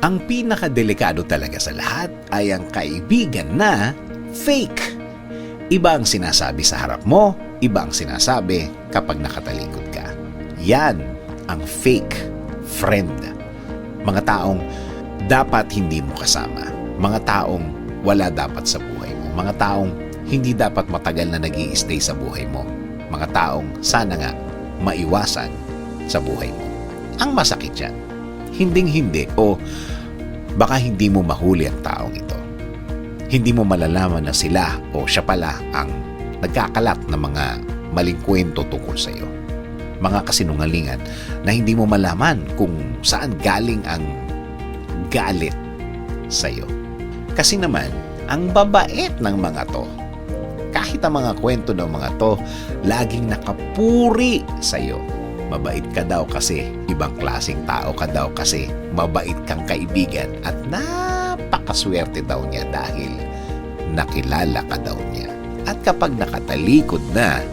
Ang pinakadelikado talaga sa lahat ay ang kaibigan na fake. Iba ang sinasabi sa harap mo, iba ang sinasabi kapag nakatalikod ka. Yan ang fake friend. Mga taong dapat hindi mo kasama. Mga taong wala dapat sa buhay mo. Mga taong hindi dapat matagal na nag-i-stay sa buhay mo. Mga taong sana nga maiwasan sa buhay mo. Ang masakit yan, hinding-hindi o baka hindi mo mahuli ang taong ito. Hindi mo malalaman na sila o siya pala ang nagkakalat ng mga maling kwento tungkol sa iyo. Mga kasinungalingan na hindi mo malaman kung saan galing ang galit sa iyo. Kasi naman, ang babait ng mga to, kahit ang mga kwento ng mga to, laging nakapuri sa iyo. Mabait ka daw kasi, ibang klaseng tao ka daw kasi, mabait kang kaibigan at napakaswerte daw niya dahil nakilala ka daw niya. At kapag nakatalikod na,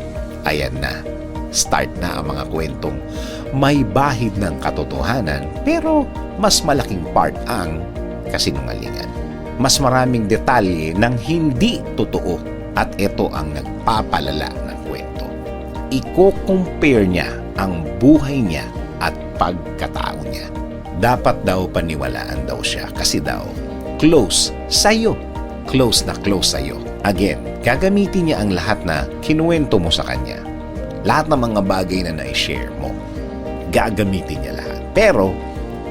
ayan na, start na ang mga kwentong may bahid ng katotohanan pero mas malaking part ang kasinungalingan. Mas maraming detalye ng hindi totoo at ito ang nagpapalala ng kwento. Iko-compare niya ang buhay niya at pagkatao niya. Dapat daw paniwalaan daw siya kasi daw close sa'yo. Close na close sa'yo. Again, gagamitin niya ang lahat na kinuwento mo sa kanya. Lahat ng mga bagay na na-share mo, gagamitin niya lahat. Pero,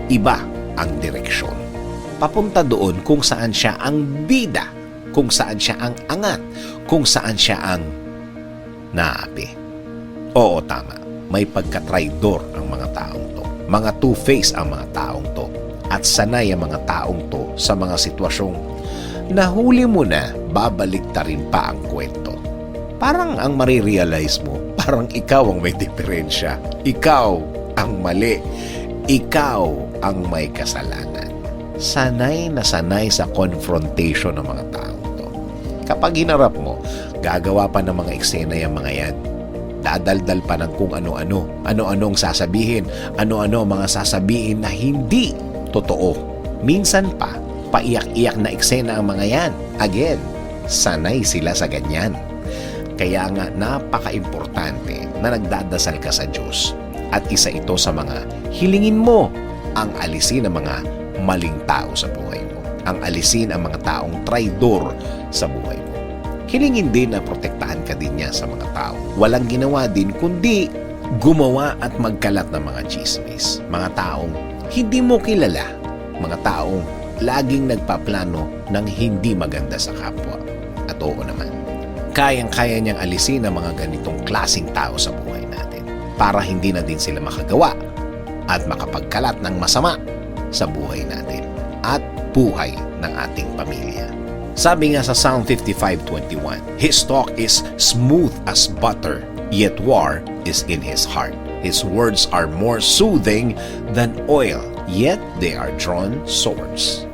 iba ang direksyon. Papunta doon kung saan siya ang bida, kung saan siya ang angat, kung saan siya ang naapi. Oo, tama. May pagka-traidor ang mga taong to. Mga two-face ang mga taong to. At sanay ang mga taong to sa mga sitwasyong nahuli mo na, babalik ta rin pa ang kwento. Parang ang marirealize mo, parang ikaw ang may diferensya. Ikaw ang mali. Ikaw ang may kasalanan. Sanay na sanay sa confrontation ng mga taong to. Kapag hinarap mo, gagawa pa ng mga eksena yung mga yan. Dadaldal pa ng kung ano-ano. Ano-ano ang sasabihin. Ano-ano ang mga sasabihin na hindi totoo. Minsan pa, paiyak-iyak na eksena ang mga yan. Again, sanay sila sa ganyan. Kaya nga napaka-importante na nagdadasal ka sa Diyos. At isa ito sa mga hilingin mo ang alisin ang mga maling tao sa buhay mo. Ang alisin ang mga taong traidor sa buhay mo. Hilingin din na protektahan ka din niya sa mga tao. Walang ginawa din kundi gumawa at magkalat ng mga chismis. Mga taong hindi mo kilala. Mga taong laging nagpaplano ng hindi maganda sa kapwa. At oo naman, kayang-kaya niyang alisin ang mga ganitong klaseng tao sa buhay natin para hindi na din sila makagawa at makapagkalat ng masama sa buhay natin at buhay ng ating pamilya. Sabi nga sa Psalm 55:21, His talk is smooth as butter, yet war is in His heart. His words are more soothing than oil, yet they are drawn swords.